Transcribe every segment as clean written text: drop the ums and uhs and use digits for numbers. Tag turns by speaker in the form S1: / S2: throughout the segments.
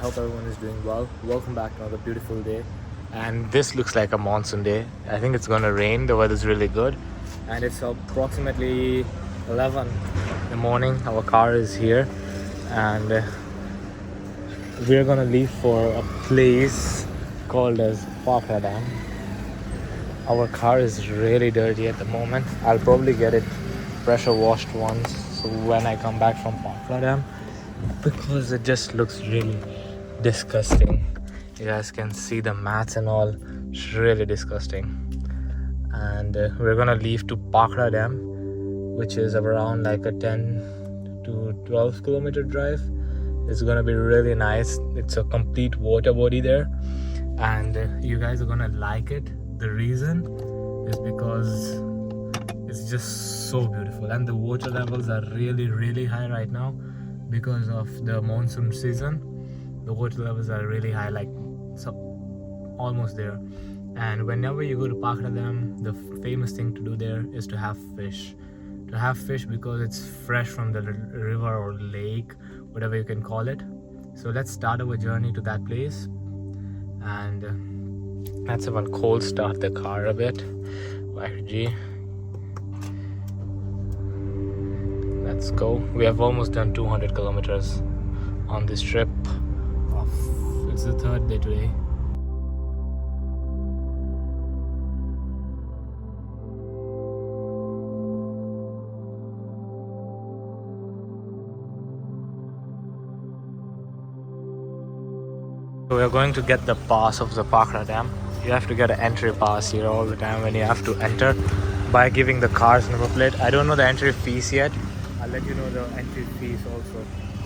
S1: hope everyone is doing well. Welcome back to another beautiful day. And this looks like a monsoon day. I think it's gonna rain. The weather's really good. And it's approximately 11 in the morning. Our car is here. And we're gonna leave for a place called as Bhakra Dam. Our car is really dirty at the moment. I'll probably get it pressure washed once so when I come back from Bhakra Dam, because it just looks really disgusting. You guys can see the mats and all. It's really disgusting. And we're gonna leave to Bhakra Dam, which is around like a 10 to 12 kilometer drive. It's gonna be really nice. It's a complete water body there, and you guys are gonna like it. The reason is because it's just so beautiful, and the water levels are really high right now because of the monsoon season. The water levels are really high, like so almost there. And whenever you go to Bhakra Dam, the famous thing to do there is to have fish. Because it's fresh from the river or lake, whatever you can call it. So let's start our journey to that place. And let's have a cold start the car a bit. YG. Let's go. We have almost done 200 kilometers on this trip. It's the third day today. So we're going to get the pass of the Bhakra Dam. You have to get an entry pass here all the time when you have to enter by giving the car's number plate. I don't know the entry fees yet. I'll let you know the entry fees also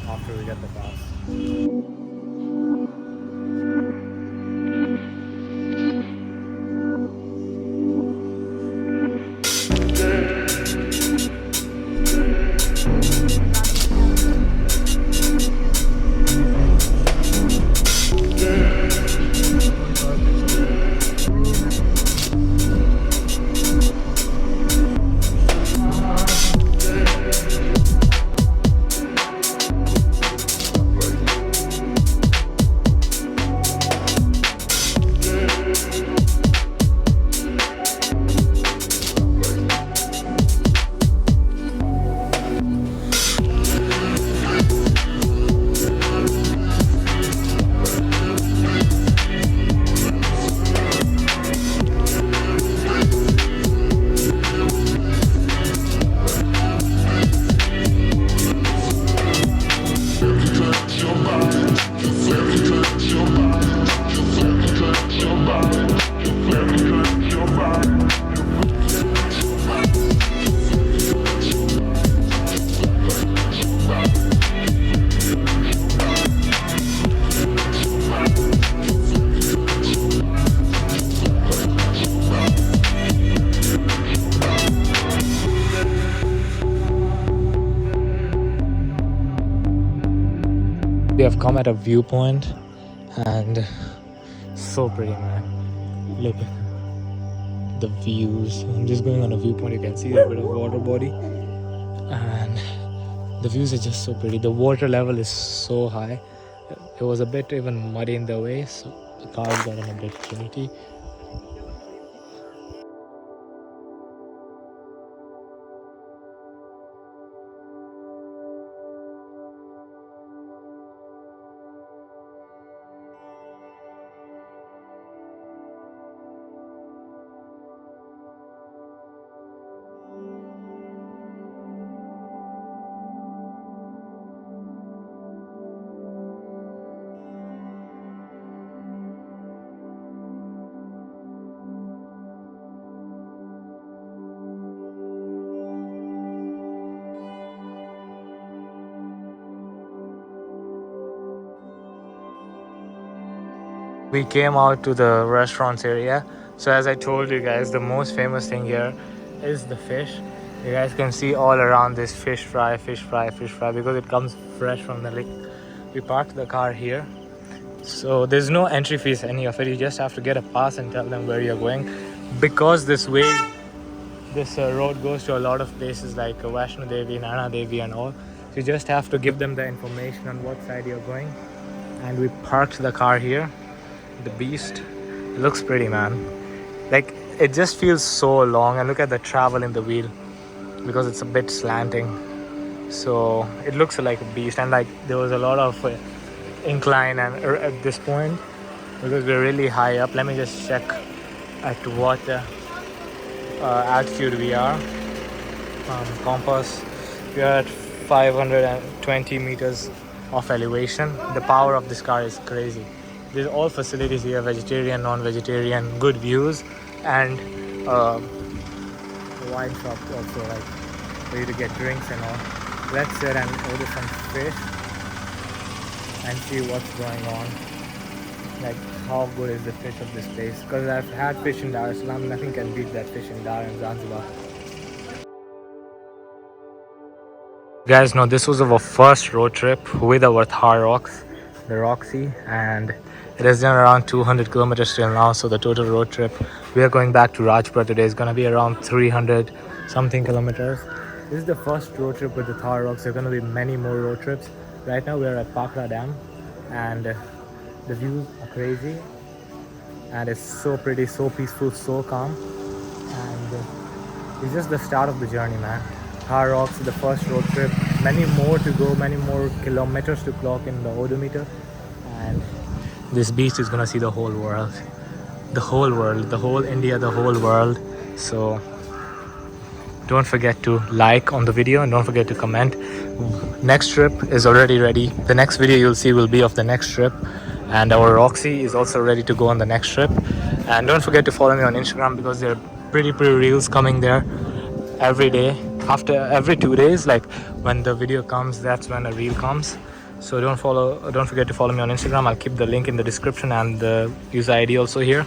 S1: after we get the pass. We have come at a viewpoint, and so pretty, man. Look at the views. I'm just going on a viewpoint. You can see a bit of water body, and the views are just so pretty. The water level is so high. It was a bit even muddy in the way, so the cars got in a bit dirty. We came out to the restaurants area. So as I told you guys, the most famous thing here is the fish. You guys can see all around this fish fry because it comes fresh from the lake. We parked the car here. So there's no entry fees any of it. You just have to get a pass and tell them where you're going. Because this road goes to a lot of places like Vaishno Devi, Nana Devi and all. So you just have to give them the information on what side you're going. and we parked the car here. The beast. It looks pretty, man. Like, it just feels so long, and look at the travel in the wheel because it's a bit slanting. So it looks like a beast, and like there was a lot of incline and at this point because we're really high up. Let me just check at what altitude we are. Compass, we are at 520 meters of elevation. The power of this car is crazy. There's all facilities here, vegetarian, non-vegetarian, good views, and wine shop also, like for you to get drinks and all. Let's sit and order some fish and see what's going on. Like, how good is the fish of this place? Because I've had fish in Dar es Salaam, nothing can beat that fish in Dar and Zanzibar. You guys know this was our first road trip with our Thar Roxx, the Roxy, and it has done around 200 kilometers till now. So the total road trip, we are going back to Rajpura today, is going to be around 300 something kilometers. This is the first road trip with the Thar Roxx. There are going to be many more road trips. Right now we are at Bhakra Dam, and the views are crazy, and it's so pretty, so peaceful, so calm, and it's just the start of the journey, man. Thar Roxx is the first road trip. Many more to go, many more kilometers to clock in the odometer, and this beast is gonna see the whole world, the whole India, the whole world. So don't forget to like on the video and don't forget to comment. Next trip is already ready. The next video you'll see will be of the next trip, and our Roxy is also ready to go on the next trip. And don't forget to follow me on Instagram because there are pretty reels coming there every day. After every 2 days, like when the video comes, that's when a reel comes. So don't forget to follow me on Instagram. I'll keep the link in the description and the user ID also here.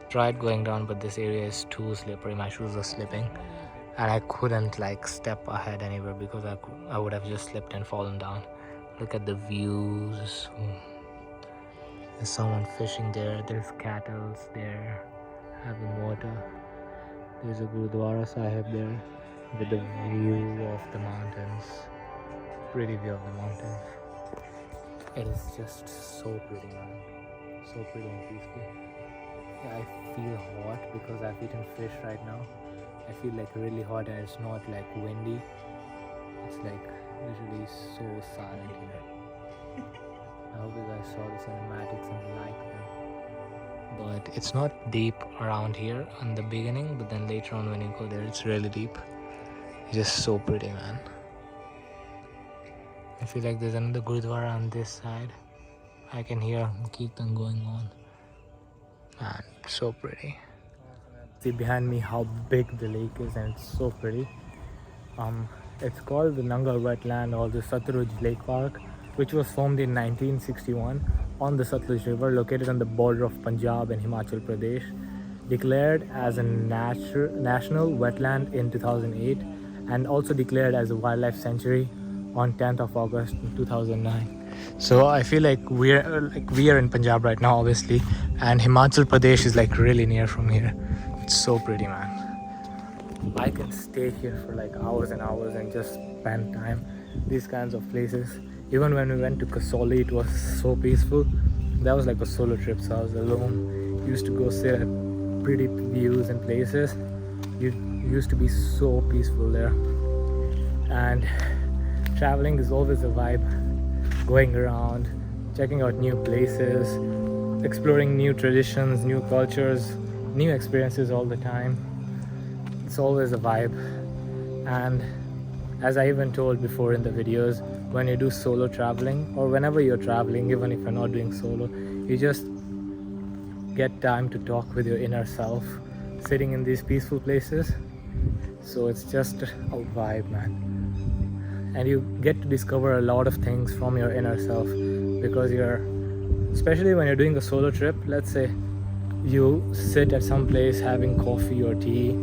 S1: Tried going down, but this area is too slippery. My shoes are slipping, and I couldn't like step ahead anywhere because I would have just slipped and fallen down. Look at the views. There's someone fishing there. There's cattle there having water. There's a Gurudwara Sahib there with the view of the mountains. Pretty view of the mountains. It is just so pretty, man. So pretty and peaceful. I feel hot because I've eaten fish right now. I feel like really hot, and it's not like windy. It's like usually so silent here. I hope you guys saw the cinematics and liked them. But it's not deep around here in the beginning, but then later on when you go there, it's really deep. It's just so pretty, man. I feel like there's another Gurudwara on this side. I can hear Kirtan going on. Man, so pretty. See behind me how big the lake is, and it's so pretty. It's called the Nangal wetland or the Satluj Lake Park, which was formed in 1961 on the Satluj River, located on the border of Punjab and Himachal Pradesh. Declared as a national wetland in 2008, and also declared as a wildlife sanctuary on 10th of August 2009. So I feel like we are in Punjab right now, obviously, and Himachal Pradesh is like really near from here. It's so pretty, man. I can stay here for like hours and hours and just spend time these kinds of places. Even when we went to Kasoli, it was so peaceful. That was like a solo trip, so I was alone. Used to go sit at pretty views and places. You used to be so peaceful there. And traveling is always a vibe. Going around, checking out new places, exploring new traditions, new cultures, new experiences all the time. It's always a vibe. And as I even told before in the videos, when you do solo traveling or whenever you're traveling, even if you're not doing solo, you just get time to talk with your inner self sitting in these peaceful places. So it's just a vibe, man. And you get to discover a lot of things from your inner self, because especially when you're doing a solo trip, let's say you sit at some place having coffee or tea,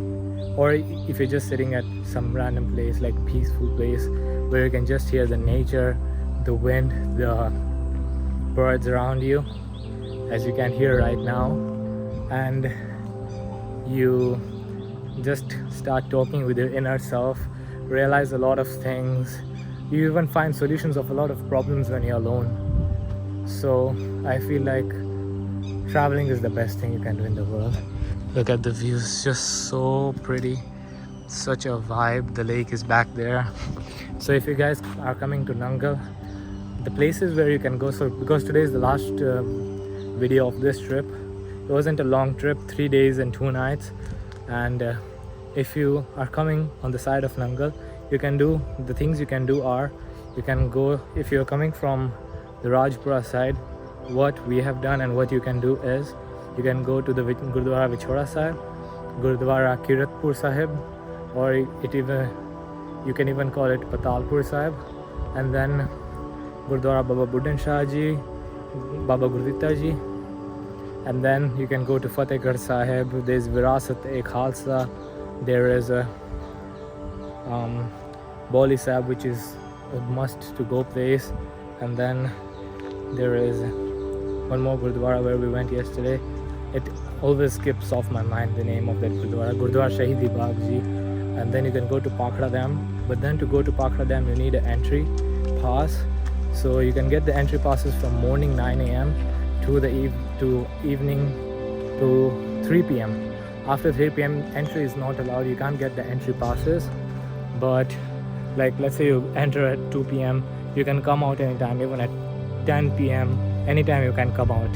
S1: or if you're just sitting at some random place, like peaceful place where you can just hear the nature, the wind, the birds around you, as you can hear right now, and you just start talking with your inner self, realize a lot of things. You even find solutions of a lot of problems when you're alone. So I feel like traveling is the best thing you can do in the world. Look at the views, just so pretty, such a vibe. The lake is back there. So if you guys are coming to Nangal, the places where you can go, so because today is the last video of this trip, it wasn't a long trip, 3 days and 2 nights, and if you are coming on the side of Nangal, you can do the things you can do are, you can go, if you're coming from the Rajpura side, what we have done and what you can do is, you can go to the Gurdwara Vichora Sahib, Gurdwara Kiratpur Sahib, or you can even call it Patalpur Sahib, and then Gurdwara Baba Buddhan Shah Ji, Baba Gurdita Ji, and then you can go to Fatehgarh Sahib. There's Virasat-e Khalsa, there is a Bauli Sahib, which is a must to go place, and then there is one more Gurdwara where we went yesterday. It always skips off my mind the name of that Gurdwara, Gurdwara Shahidi Bagh Ji. And then you can go to Bhakra Dam, but then to go to Bhakra Dam you need an entry pass. So you can get the entry passes from morning 9 a.m. to evening to 3 p.m. After 3 p.m. entry is not allowed, you can't get the entry passes. But like let's say you enter at 2 p.m, you can come out anytime, even at 10 p.m, anytime you can come out.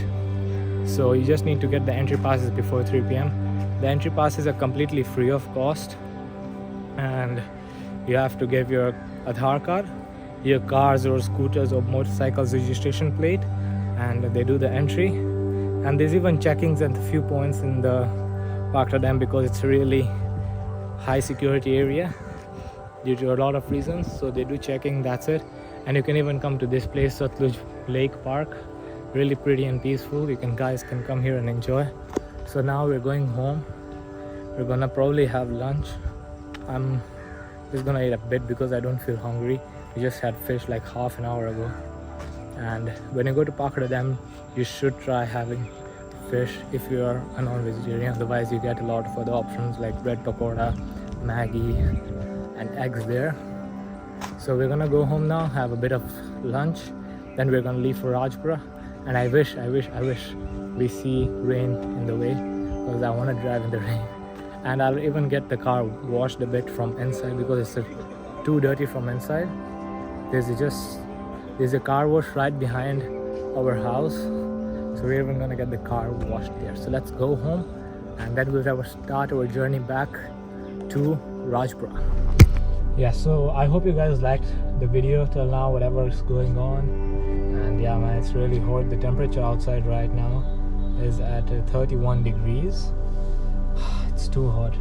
S1: So you just need to get the entry passes before 3 p.m. The entry passes are completely free of cost, and you have to give your Aadhaar card, your cars or scooters or motorcycles registration plate, and they do the entry. And there's even checkings at a few points in the Bhakra Dam, because it's a really high security area due to a lot of reasons. So they do checking, that's it. And you can even come to this place, Satluj Lake Park, really pretty and peaceful. You guys can come here and enjoy. So now we're going home. We're gonna probably have lunch. I'm just gonna eat a bit because I don't feel hungry. We just had fish like half an hour ago. And when you go to Bhakra Dam, you should try having fish if you are a non-vegetarian. Otherwise you get a lot of other options like bread pakora, Maggi and eggs there. So we're gonna go home now, have a bit of lunch, then we're gonna leave for Rajpura. And I wish we see rain in the way, because I want to drive in the rain. And I'll even get the car washed a bit from inside, because it's too dirty from inside. There's a car wash right behind our house, so we're even gonna get the car washed there. So let's go home, and then we'll start our journey back to Rajpura. Yeah, so I hope you guys liked the video till now, whatever is going on. And yeah man, it's really hot. The temperature outside right now is at 31 degrees. It's too hot.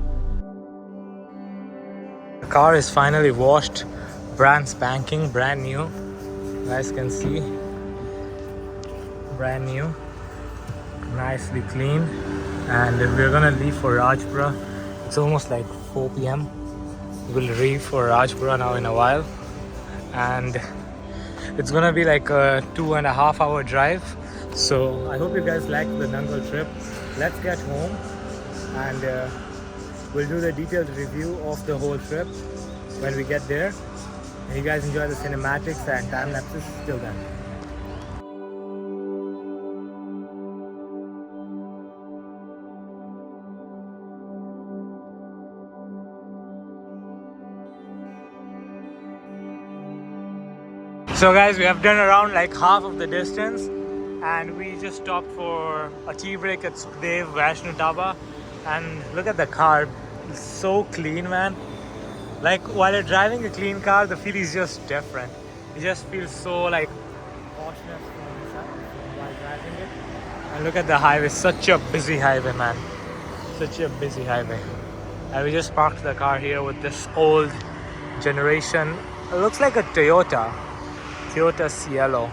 S1: The car is finally washed, brand spanking, brand new. You guys can see, brand new, nicely clean. And we're gonna leave for Rajpura. It's almost like 4 p.m. We'll leave for Rajpura now in a while, and it's gonna be like a 2.5 hour drive. So I hope you guys liked the Nangal trip. Let's get home and We'll do the detailed review of the whole trip when we get there. And you guys enjoy the cinematics and time lapses till then. So guys, we have done around like half of the distance and we just stopped for a tea break at Sukhdev Vaishno Dhaba. And look at the car, it's so clean, man. Like while you're driving a clean car, the feel is just different. It just feels so like poshness while driving it. And look at the highway, such a busy highway, man. Such a busy highway. And we just parked the car here with this old generation. It looks like a Toyota Cielo.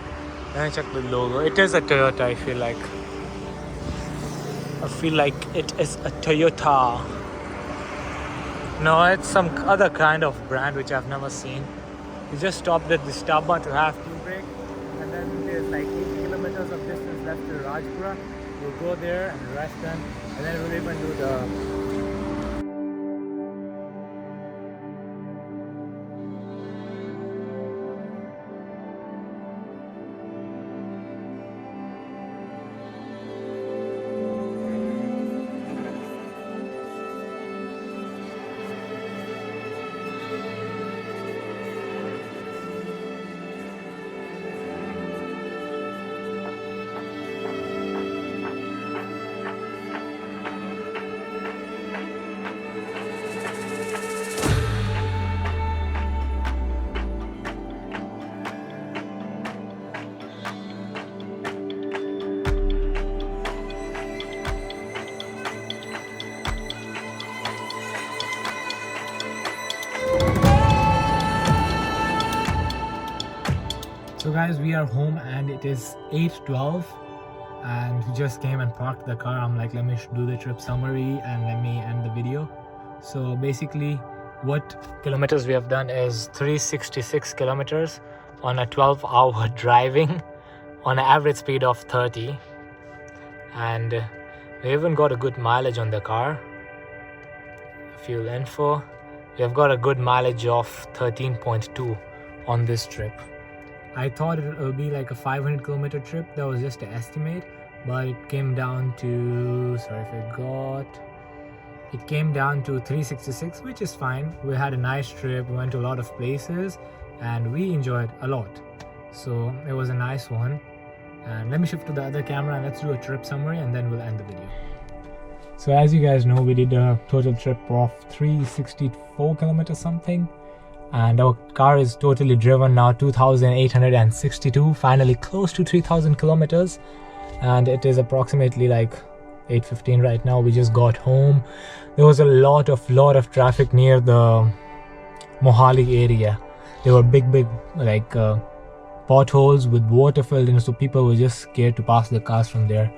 S1: Let me check the logo. It is a Toyota, I feel like. I feel like it is a Toyota. No, it's some other kind of brand which I've never seen. We just stopped at this Dhaba to have tea break. And then there's like 8 kilometers of distance left to Rajpura. We'll go there and rest then. And then we'll even do the... So guys, we are home and it is 8:12 and we just came and parked the car. I'm like, let me do the trip summary and let me end the video. So basically what kilometers we have done is 366 kilometers on a 12-hour driving on an average speed of 30, and we even got a good mileage on the car. Fuel info, we have got a good mileage of 13.2 on this trip. I thought it would be like a 500 kilometer trip. That was just an estimate, but it came down to, it came down to 366, which is fine. We had a nice trip, we went to a lot of places and we enjoyed a lot. So it was a nice one. And let me shift to the other camera and let's do a trip summary and then we'll end the video. So as you guys know, we did a total trip of 364 kilometers something. And our car is totally driven now 2,862, finally close to 3,000 kilometers. And it is approximately like 8:15 right now. We just got home. There was a lot of traffic near the Mohali area. There were big like potholes with water filled in, so people were just scared to pass the cars from there.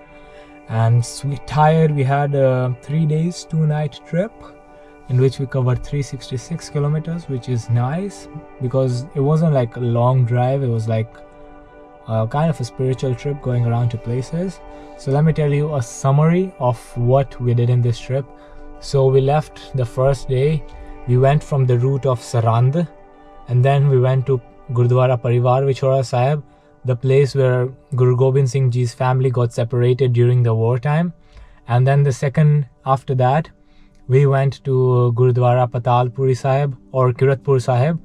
S1: And we tired. We had a 3 days 2 night trip in which we covered 366 kilometers, which is nice because it wasn't like a long drive. It was like kind of a spiritual trip going around to places. So let me tell you a summary of what we did in this trip. So we left the first day. We went from the route of Sarand, and then we went to Gurdwara Parivar Vichhora Sahib, the place where Guru Gobind Singh Ji's family got separated during the wartime. And then the second after that, we went to Gurudwara Patalpuri Sahib or Kiratpur Sahib,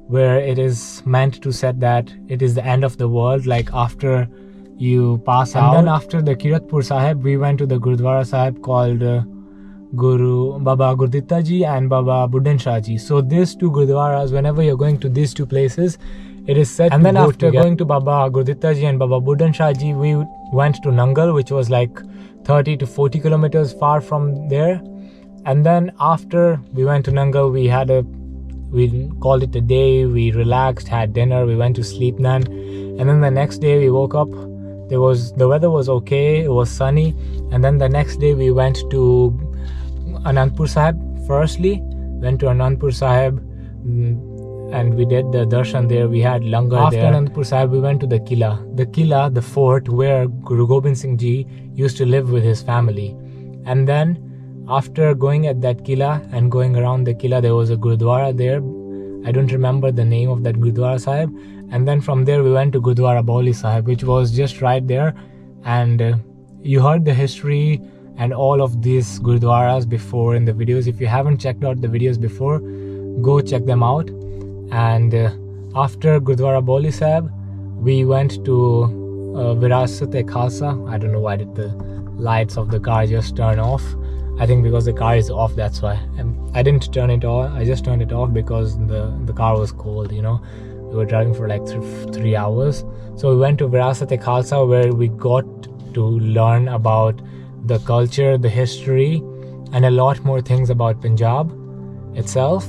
S1: where it is meant to say that it is the end of the world, like after you pass out. And then after the Kiratpur Sahib, we went to the Gurudwara Sahib called Guru Baba Gurditta Ji and Baba Budhan Shah Ji. So these two Gurudwaras, whenever you're going to these two places, it is said. And then after going to Baba Gurditta Ji and Baba Budhan Shah Ji, we went to Nangal, which was like 30 to 40 kilometers far from there. And then after we went to Nangal, we called it a day. We relaxed, had dinner, we went to sleep then. And then the next day we woke up, the weather was okay, it was sunny. And then the next day we went to Anandpur Sahib. Firstly, went to Anandpur Sahib and we did the darshan there. We had langar there. After Anandpur Sahib, we went to the Kila, the fort where Guru Gobind Singh Ji used to live with his family. And then After going at that Kila and going around the Kila, there was a Gurdwara there. I don't remember the name of that Gurdwara Sahib. And then from there we went to Gurdwara Bauli Sahib, which was just right there. And you heard the history and all of these Gurdwaras before in the videos. If you haven't checked out the videos before, go check them out. And after Gurdwara Bauli Sahib, we went to Virasat-e-Khalsa. I don't know why did the lights of the car just turn off. I think because the car is off, that's why. I didn't turn it on. I just turned it off because the car was cold, you know. We were driving for like 3 hours. So we went to Virasat-e-Khalsa, where we got to learn about the culture, the history, and a lot more things about Punjab itself.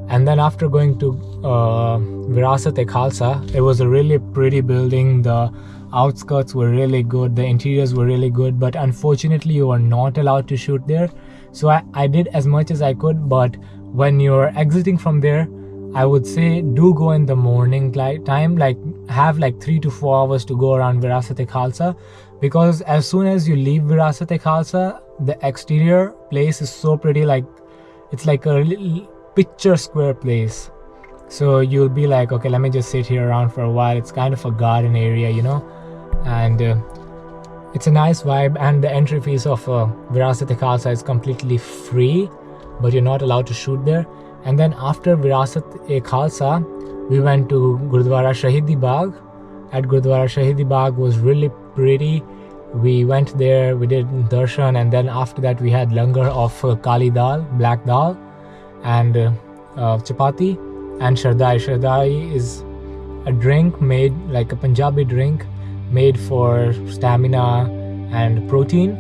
S1: And then after going to Virasat-e-Khalsa, it was a really pretty building. The outskirts were really good, the interiors were really good, but unfortunately you are not allowed to shoot there. So I did as much as I could, but when you're exiting from there, I would say do go in the morning time, like have like 3 to 4 hours to go around Virasat-e-Khalsa, because as soon as you leave Virasat-e-Khalsa, the exterior place is so pretty, like it's like a little picture square place. So you'll be like, okay, let me just sit here around for a while. It's kind of a garden area, you know, and it's a nice vibe. And the entry fees of Virasat-e-Khalsa is completely free, but you're not allowed to shoot there. And then after Virasat-e-Khalsa, we went to Gurdwara Shahidi Bagh. At Gurdwara Shahidi Bagh was really pretty. We went there, we did darshan, and then after that we had langar of kali dal, black dal, and chapati and shardai. Shardai is a drink made like a Punjabi drink made for stamina and protein,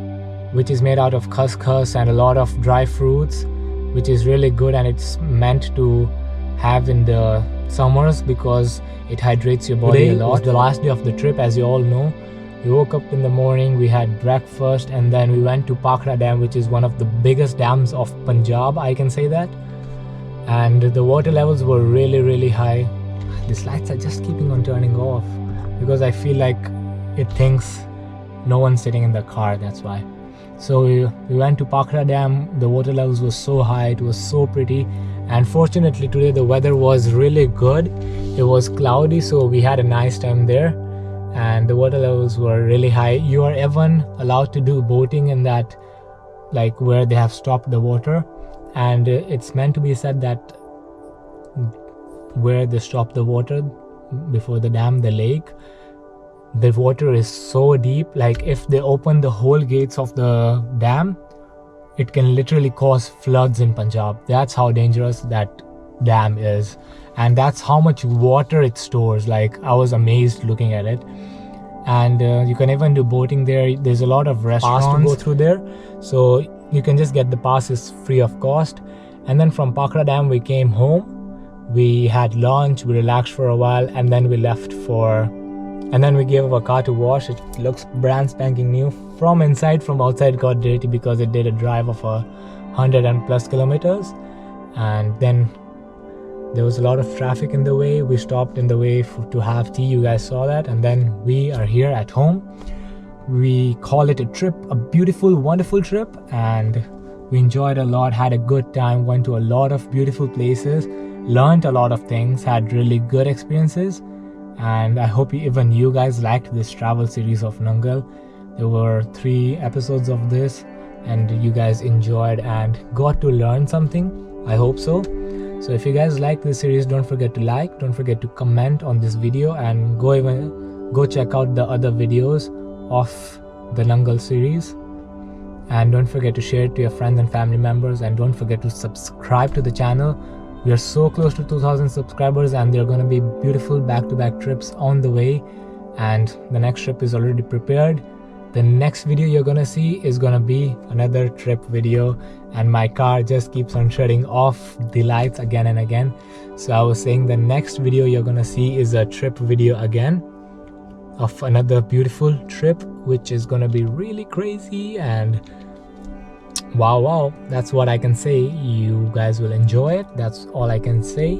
S1: which is made out of khaskhas and a lot of dry fruits, which is really good, and it's meant to have in the summers because it hydrates your body a lot. Today was the last day of the trip, as you all know. We woke up in the morning, we had breakfast, and then we went to Bhakra Dam, which is one of the biggest dams of Punjab, I can say that. And the water levels were really high. These lights are just keeping on turning off because I feel like it thinks no one's sitting in the car, that's why. So we went to Bhakra Dam. The water levels were so high, it was so pretty, and fortunately today the weather was really good. It was cloudy, so we had a nice time there, and the water levels were really high. You are even allowed to do boating in that, like where they have stopped the water, and it's meant to be said that where they stop the water before the dam, the lake, the water is so deep, like if they open the whole gates of the dam, it can literally cause floods in Punjab. That's how dangerous that dam is, and that's how much water it stores. Like I was amazed looking at it. And you can even do boating there. There's a lot of restaurants to go through there, so you can just get the passes free of cost. And then from Bhakra Dam we came home, we had lunch, we relaxed for a while, and then we left and then we gave our car to wash. It looks brand spanking new from inside. From outside it got dirty because it did a drive of 100+ kilometers, and then there was a lot of traffic in the way. We stopped in the way to have tea, you guys saw that, and then we are here at home. We call it a trip, a beautiful, wonderful trip, and we enjoyed a lot, had a good time, went to a lot of beautiful places, learned a lot of things, had really good experiences. And I hope even you guys liked this travel series of Nangal. There were 3 episodes of this, and you guys enjoyed and got to learn something. I hope so. So if you guys like this series, don't forget to like, don't forget to comment on this video, and go check out the other videos of the Nangal series. And don't forget to share it to your friends and family members, and don't forget to subscribe to the channel. We are so close to 2,000 subscribers, and there are going to be beautiful back-to-back trips on the way, and the next trip is already prepared. The next video you're going to see is going to be another trip video, and my car just keeps on shutting off the lights again and again. So I was saying the next video you're going to see is a trip video again of another beautiful trip, which is going to be really crazy, and wow, that's what I can say. You guys will enjoy it, that's all I can say.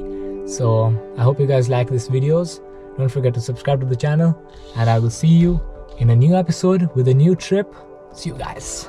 S1: So I hope you guys like these videos. Don't forget to subscribe to the channel, and I will see you in a new episode with a new trip. See you guys.